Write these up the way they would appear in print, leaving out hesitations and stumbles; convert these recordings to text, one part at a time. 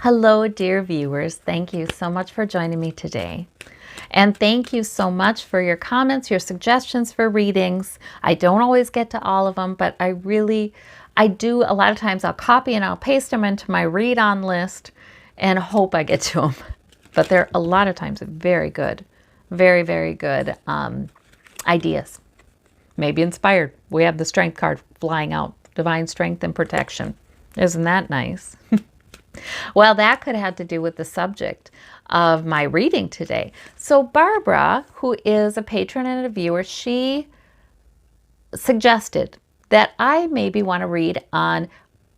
Hello, dear viewers. Thank you so much for joining me today. And thank you so much for your comments, your suggestions for readings. I don't always get to all of them, but I do. A lot of times I'll copy and I'll paste them into my read on list and hope I get to them. But they're a lot of times very good, very, very good ideas. Maybe inspired. We have the strength card flying out, divine strength and protection. Isn't that nice? Well, that could have to do with the subject of my reading today. So Barbara, who is a patron and a viewer, she suggested that I maybe want to read on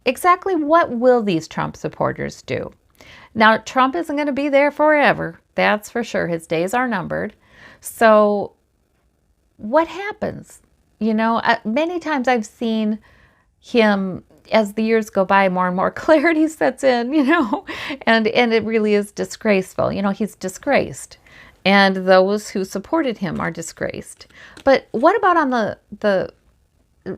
exactly what will these Trump supporters do. Now, Trump isn't going to be there forever. That's for sure. His days are numbered. So what happens? Many times I've seen him, as the years go by, more and more clarity sets in, and it really is disgraceful. He's disgraced, and those who supported him are disgraced. But what about on the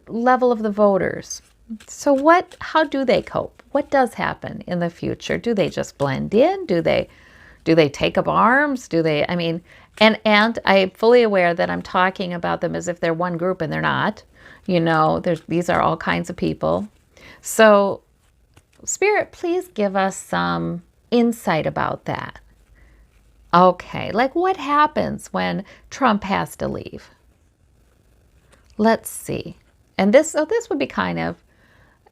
level of the voters? So how do they cope? What does happen in the future? Do they just blend in? Do they take up arms? And I'm fully aware that I'm talking about them as if they're one group, and they're not. These are all kinds of people. So, Spirit, please give us some insight about that. Okay, like what happens when Trump has to leave? Let's see. And this would be kind of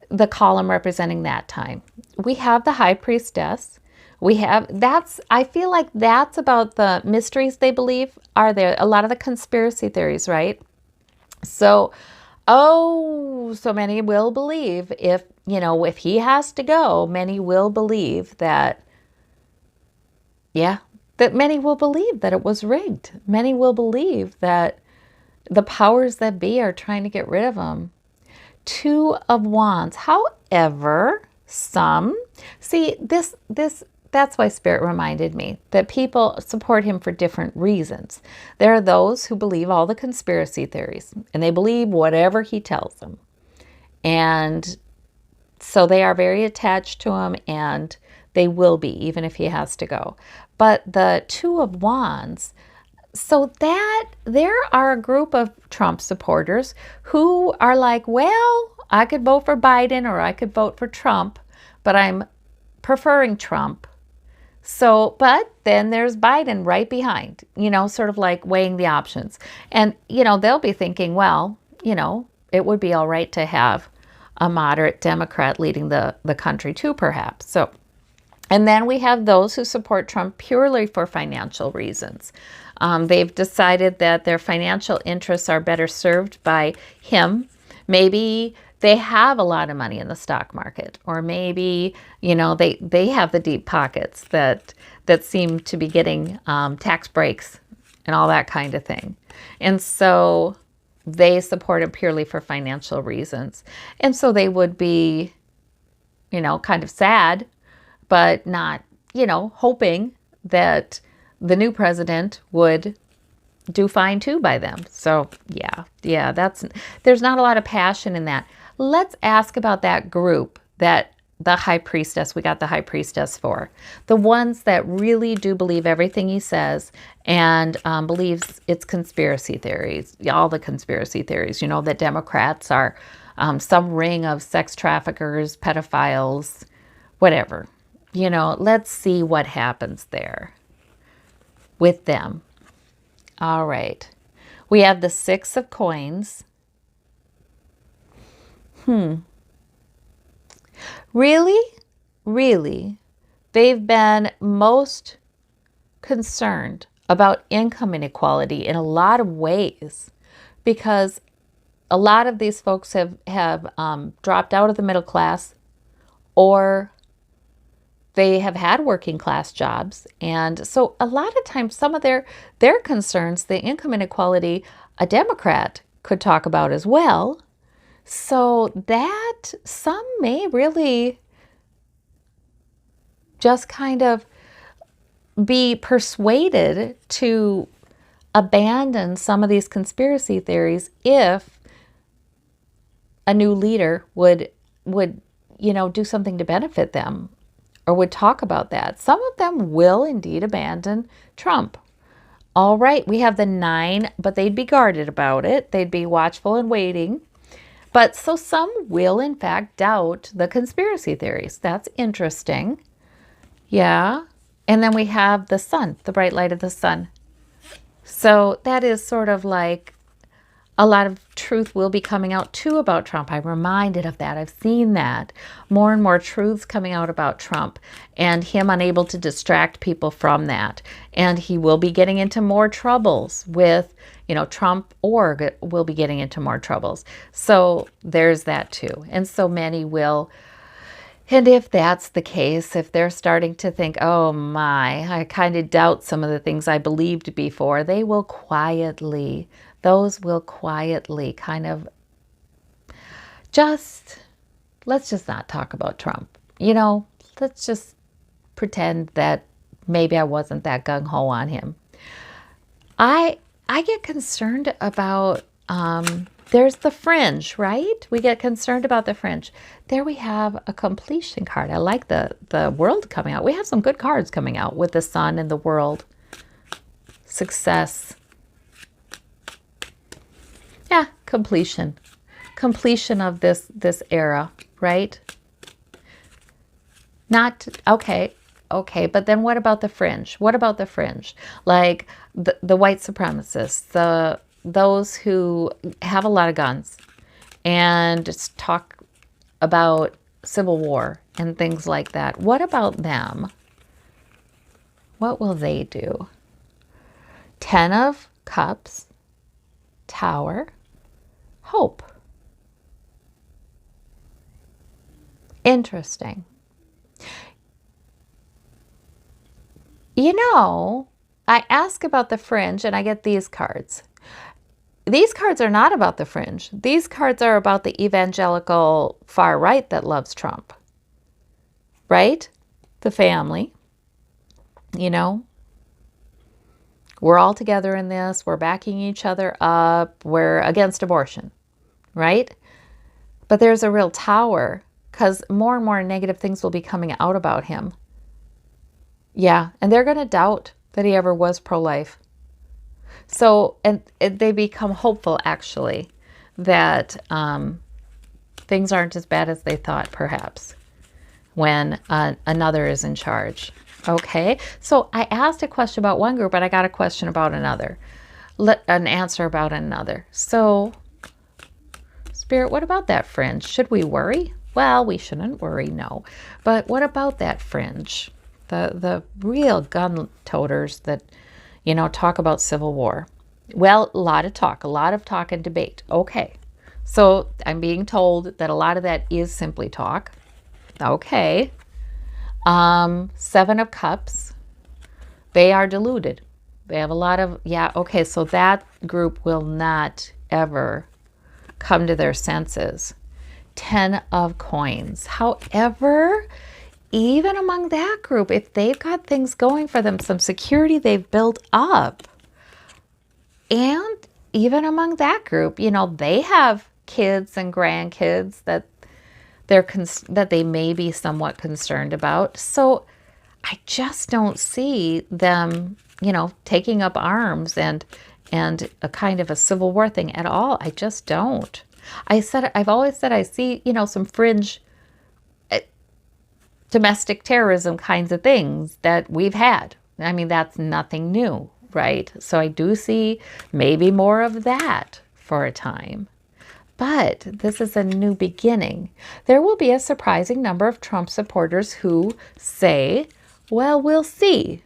the column representing that time. We have the High Priestess. I feel like that's about the mysteries they believe are there. A lot of the conspiracy theories, right? So many will believe if he has to go, many will believe that many will believe that it was rigged. Many will believe that the powers that be are trying to get rid of him. Two of Wands. However, that's why Spirit reminded me that people support him for different reasons. There are those who believe all the conspiracy theories, and they believe whatever he tells them. And so they are very attached to him, and they will be, even if he has to go. But the Two of Wands, so that there are a group of Trump supporters who are like, well, I could vote for Biden or I could vote for Trump, but I'm preferring Trump. So, but then there's Biden right behind, sort of like weighing the options. And, they'll be thinking, well, it would be all right to have a moderate Democrat leading the country too, perhaps. So, and then we have those who support Trump purely for financial reasons. They've decided that their financial interests are better served by him. Maybe they have a lot of money in the stock market, or maybe, they have the deep pockets that seem to be getting tax breaks and all that kind of thing. And so they support him purely for financial reasons. And so they would be, kind of sad, but not, hoping that the new president would do fine too by them. So there's not a lot of passion in that. Let's ask about that group that the High Priestess, we got the High Priestess for. The ones that really do believe everything he says and believes it's conspiracy theories, all the conspiracy theories, that Democrats are some ring of sex traffickers, pedophiles, whatever. Let's see what happens there with them. All right. We have the Six of Coins. Really, they've been most concerned about income inequality in a lot of ways, because a lot of these folks have dropped out of the middle class, or they have had working class jobs. And so a lot of times some of their concerns, the income inequality, a Democrat could talk about as well. So that some may really just kind of be persuaded to abandon some of these conspiracy theories if a new leader would do something to benefit them. or would talk about that. Some of them will indeed abandon Trump. All right, we have the 9, but they'd be guarded about it. They'd be watchful and waiting. But so some will, in fact, doubt the conspiracy theories. That's interesting. Yeah. And then we have the sun, the bright light of the sun. So that is sort of like a lot of truth will be coming out too about Trump. I'm reminded of that. I've seen that. More and more truths coming out about Trump and him unable to distract people from that. And he will be getting into more troubles with, Trump org will be getting into more troubles. So there's that too. And so many will. And if that's the case, if they're starting to think, oh my, I kind of doubt some of the things I believed before, those will quietly kind of let's just not talk about Trump. Let's just pretend that maybe I wasn't that gung-ho on him. I get concerned about, there's the fringe, right? We get concerned about the fringe. There we have a completion card. I like the world coming out. We have some good cards coming out with the sun and the world. Success. Yeah, completion. Completion of this era, right? Not, okay, but then what about the fringe? What about the fringe? Like the white supremacists, those who have a lot of guns and just talk about civil war and things like that. What about them? What will they do? 10 of Cups, Tower, Hope. Interesting. I ask about the fringe and I get these cards. These cards are not about the fringe. These cards are about the evangelical far right that loves Trump. Right? The family. We're all together in this. We're backing each other up. We're against abortion. Right? But there's a real tower because more and more negative things will be coming out about him. Yeah, and they're going to doubt that he ever was pro-life. So, and they become hopeful, actually, that things aren't as bad as they thought, perhaps, when another is in charge. Okay, so I asked a question about one group, but I got a question about another, an answer about another. So, Spirit, what about that fringe? Should we worry? Well, we shouldn't worry, no. But what about that fringe? The real gun toters that, talk about civil war. Well, a lot of talk and debate. Okay. So I'm being told that a lot of that is simply talk. Okay. 7 of Cups. They are deluded. They have a lot of, okay. So that group will not ever come to their senses. 10 of Coins. However, even among that group, if they've got things going for them, some security they've built up, and even among that group, they have kids and grandkids that they may be somewhat concerned about. So I just don't see them, taking up arms and a kind of a civil war thing at all. I just don't. I've always said I see, some fringe domestic terrorism kinds of things that we've had. I mean, that's nothing new, right? So I do see maybe more of that for a time. But this is a new beginning. There will be a surprising number of Trump supporters who say, well, we'll see.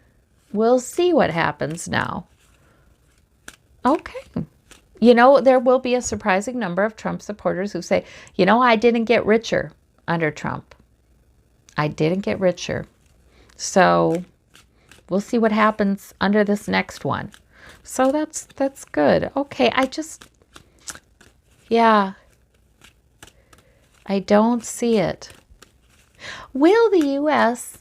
We'll see what happens now. Okay. There will be a surprising number of Trump supporters who say, I didn't get richer under Trump. I didn't get richer. So we'll see what happens under this next one. So that's good. Okay, I don't see it. Will the U.S.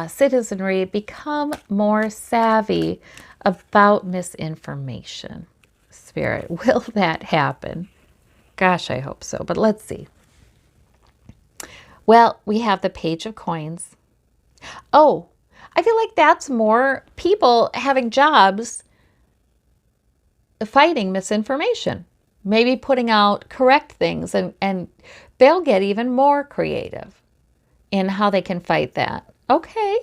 Citizenry become more savvy about misinformation? Spirit, will that happen? Gosh, I hope so, but let's see. Well, we have the Page of Coins. Oh, I feel like that's more people having jobs fighting misinformation, maybe putting out correct things, and they'll get even more creative in how they can fight that. Okay.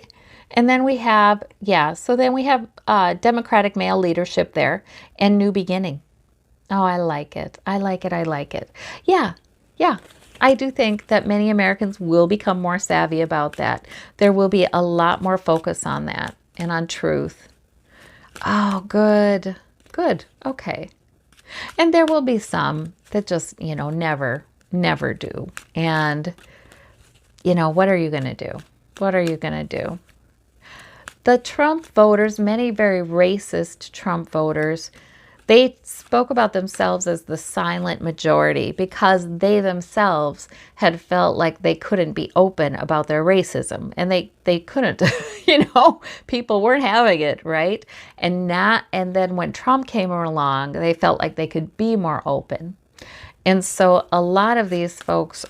And then we have, yeah, so then we have Democratic male leadership there and new beginning. Oh, I like it. I like it. I like it. Yeah. Yeah. I do think that many Americans will become more savvy about that. There will be a lot more focus on that and on truth. Oh, good. Good. Okay. And there will be some that just, never do. And, what are you going to do? What are you going to do? The Trump voters, many very racist Trump voters, they spoke about themselves as the silent majority because they themselves had felt like they couldn't be open about their racism. And they couldn't, people weren't having it, right? And then when Trump came along, they felt like they could be more open. And so a lot of these folks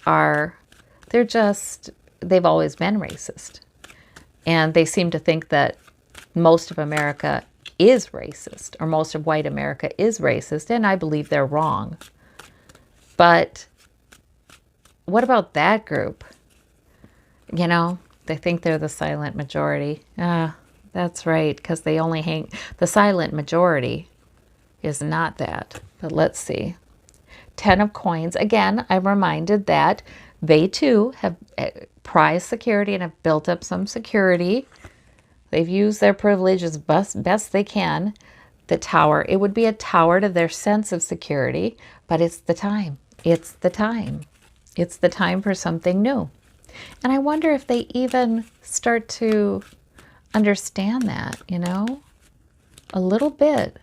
they've always been racist. And they seem to think that most of America is racist, or most of white America is racist, and I believe they're wrong. But what about that group? They think they're the silent majority. That's right, because the silent majority is not that. But let's see. 10 of coins. Again, I'm reminded that they too have prized security and have built up some security. They've used their privilege as best they can. The tower, it would be a tower to their sense of security, but it's the time. It's the time. It's the time for something new. And I wonder if they even start to understand that, a little bit.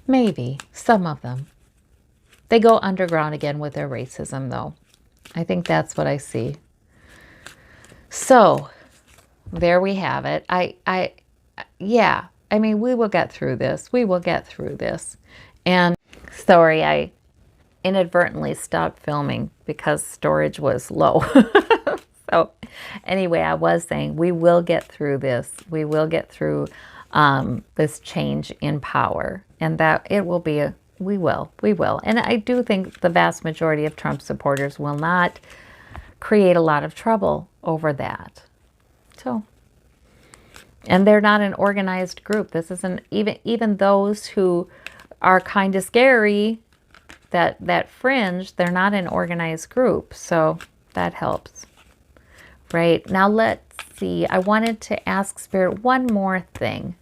Maybe, some of them. They go underground again with their racism, though. I think that's what I see. So, there we have it. Yeah, we will get through this. We will get through this. And sorry, I inadvertently stopped filming because storage was low. So, anyway, I was saying we will get through this. We will get through this change in power, and that it will be we will. And I do think the vast majority of Trump supporters will not create a lot of trouble over that. So, and they're not an organized group. This isn't even those who are kind of scary, that fringe, they're not an organized group. So that helps. Right. Now let's see. I wanted to ask Spirit one more thing.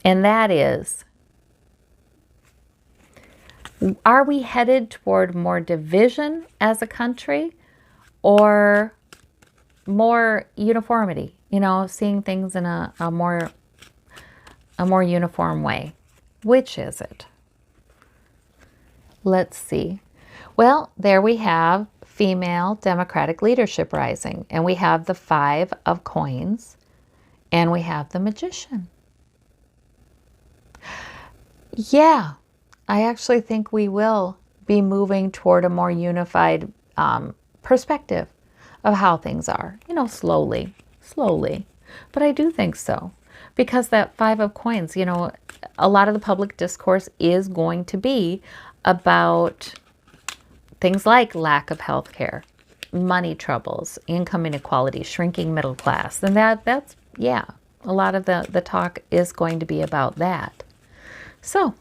And that is, are we headed toward more division as a country or more uniformity? Seeing things in a more uniform way. Which is it? Let's see. Well, there we have female Democratic leadership rising. And we have the 5 of coins. And we have the Magician. Yeah, I actually think we will be moving toward a more unified perspective of how things are. Slowly. But I do think so. Because that 5 of coins, a lot of the public discourse is going to be about things like lack of health care, money troubles, income inequality, shrinking middle class. And that's a lot of the talk is going to be about that. So,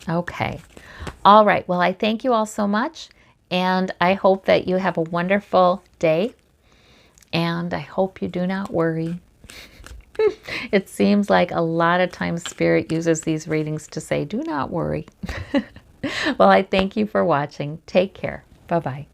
okay. All right. Well, I thank you all so much. And I hope that you have a wonderful day. And I hope you do not worry. It seems like a lot of times Spirit uses these readings to say, do not worry. Well, I thank you for watching. Take care. Bye-bye.